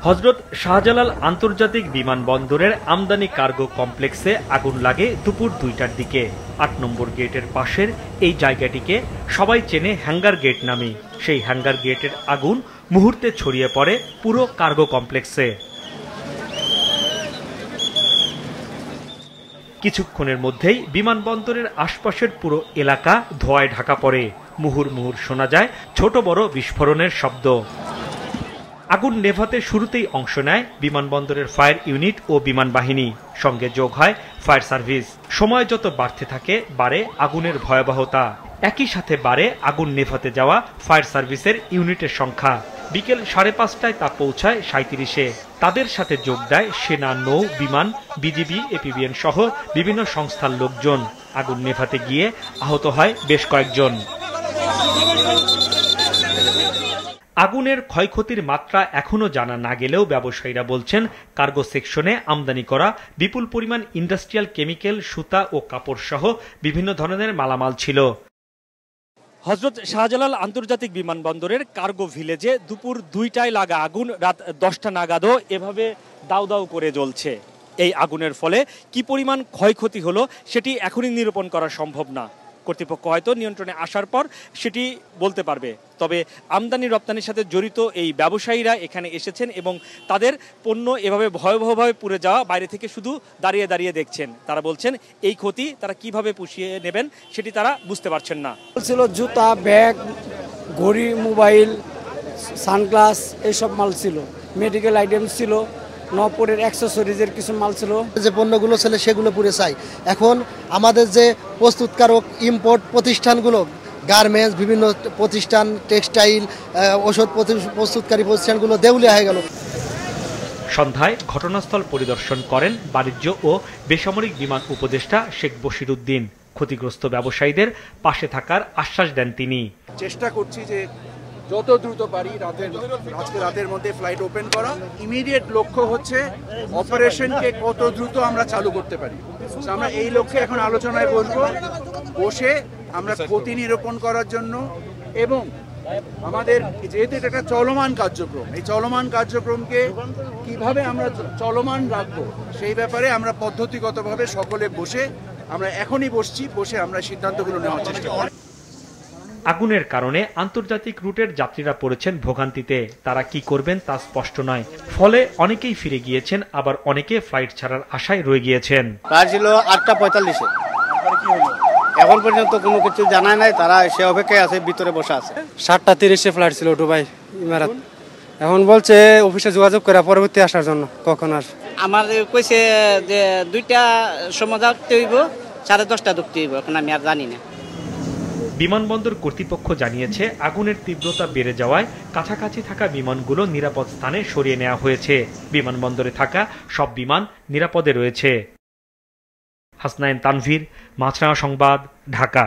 হযরত শাহজালাল আন্তর্জাতিক বিমানবন্দরের আমদানি কার্গো কমপ্লেক্সে আগুন লাগে দুপুর ২টার দিকে। ৮ নম্বর গেটের পাশের এই জায়গাটিকে সবাই চেনে হ্যাঙ্গার গেট নামে। সেই হ্যাঙ্গার গেটের আগুন মুহূর্তে ছড়িয়ে পড়ে পুরো কার্গো কমপ্লেক্সে। কিছুক্ষণের মধ্যেই বিমানবন্দরের আশপাশের পুরো এলাকা ধোঁয়ায় ঢাকা পড়ে। মুহুর্মুহুর শোনা যায় ছোট বড় বিস্ফোরণের শব্দ। আগুন নেভাতে শুরুতেই অংশ নেয় বিমানবন্দরের ফায়ার ইউনিট ও বিমান বাহিনী, সঙ্গে যোগ হয় ফায়ার সার্ভিস। সময় যত বাড়তে থাকে বাড়ে আগুনের ভয়াবহতা। একই সাথে বাড়ে আগুন নেভাতে যাওয়া ফায়ার সার্ভিসের ইউনিটের সংখ্যা। বিকেল ৫:৩০টায় তা পৌঁছায় ৩৭-এ। তাদের সাথে যোগ দেয় সেনা, নৌ, বিমান, বিজিবি, এপিবিএন সহ বিভিন্ন সংস্থার লোকজন। আগুন নেভাতে গিয়ে আহত হয় বেশ কয়েকজন। আগুনের ক্ষয়ক্ষতির মাত্রা এখনও জানা না গেলেও ব্যবসায়ীরা বলছেন কার্গো সেকশনে আমদানি করা বিপুল পরিমাণ ইন্ডাস্ট্রিয়াল কেমিক্যাল, সুতা ও কাপড় সহ বিভিন্ন ধরনের মালামাল ছিল। হযরত শাহজালাল আন্তর্জাতিক বিমানবন্দরের কার্গো ভিলেজে দুপুর ২টায় লাগা আগুন রাত ১০টা নাগাদও এভাবে দাউ দাউ করে জ্বলছে। এই আগুনের ফলে কি পরিমাণ ক্ষয়ক্ষতি হলো সেটি এখনই নিরূপণ করা সম্ভব না। কর্তৃপক্ষ হয়তো নিয়ন্ত্রণে আসার পর সেটি বলতে পারবে। তবে আমদানি রপ্তানির সাথে জড়িত এই ব্যবসায়ীরা এখানে এসেছেন এবং তাদের পণ্য এভাবে ভয়াবহভাবে পুড়ে যাওয়া বাইরে থেকে শুধু দাঁড়িয়ে দাঁড়িয়ে দেখছেন। তারা বলছেন এই ক্ষতি তারা কিভাবে পুষিয়ে নেবেন সেটি তারা বুঝতে পারছেন না। ছিল জুতা, ব্যাগ, ঘড়ি, মোবাইল, সানগ্লাস, এইসব মাল ছিল। মেডিকেল আইটেম ছিল, নপুরের অ্যাক্সেসরিজের কিছু মাল ছিল। যে পণ্যগুলো ছিল সেগুলো পুড়ে চাই। এখন আমাদের যে প্রস্তুতকারক ইম্পোর্ট প্রতিষ্ঠানগুলো, গার্মেন্টস, বিভিন্ন প্রতিষ্ঠান, টেক্সটাইল, ওষুধ প্রস্তুতকারী প্রতিষ্ঠানগুলো দেউলিয়া হয়ে গেল। সন্ধ্যায় ঘটনাস্থল পরিদর্শন করেন বাণিজ্য ও বেসামরিক বিমান উপদেষ্টা শেখ বশির উদ্দিন। ক্ষতিগ্রস্ত ব্যবসায়ীদের পাশে থাকার আশ্বাস দেন তিনি। চেষ্টা করছি যে যত দ্রুত পারি আজকে রাতের মধ্যে ফ্লাইট ওপেন করা। ইমিডিয়েট লক্ষ্য হচ্ছে অপারেশনকে কত দ্রুত আমরা চালু করতে পারি। আমরা এই লক্ষ্যে এখন আলোচনায় বসে আমরা ক্ষতি নিরূপণ করার জন্য এবং আমাদের যেহেতু এটা একটা চলমান কার্যক্রম, এই চলমান কার্যক্রমকে কিভাবে আমরা চলমান রাখবো সেই ব্যাপারে আমরা পদ্ধতিগতভাবে সকলে বসে আমরা এখনই বসে আমরা সিদ্ধান্তগুলো নেওয়ার চেষ্টা করি। আগুনের কারণে আন্তর্জাতিক রুটের যাত্রীরা পড়েছেন ভোগান্তিতে। তারা কি করবেন তা স্পষ্ট নয়। ফলে অনেকেই ফিরে গিয়েছেন, আবার অনেকে ফ্লাইট ছাড়ার আশায় রয়ে গিয়েছেন। ফ্লাইট ছিল 8:45-এ, এখন পর্যন্ত কোনো কিছু জানায় নাই। তারা সে অপেক্ষায় আছে, ভিতরে বসে আছে। 7:30-এ ফ্লাইট ছিল দুবাই ইমারাত। এখন বলছে অফিসে যোগাযোগ করে পরবর্তী আসার জন্য। কখন আস আমার কইছে যে 2টার সময় যাতে হইব, 10:30 ঢুকতে হইব। এখন আমি আর জানি না। বিমানবন্দর কর্তৃপক্ষ জানিয়েছে আগুনের তীব্রতা বেড়ে যাওয়ায় কাছাকাছি থাকা বিমানগুলো নিরাপদ স্থানে সরিয়ে নেওয়া হয়েছে। বিমানবন্দরে থাকা সব বিমান নিরাপদে রয়েছে। হাসনাইন তানভীর, মাছরাঙা সংবাদ, ঢাকা।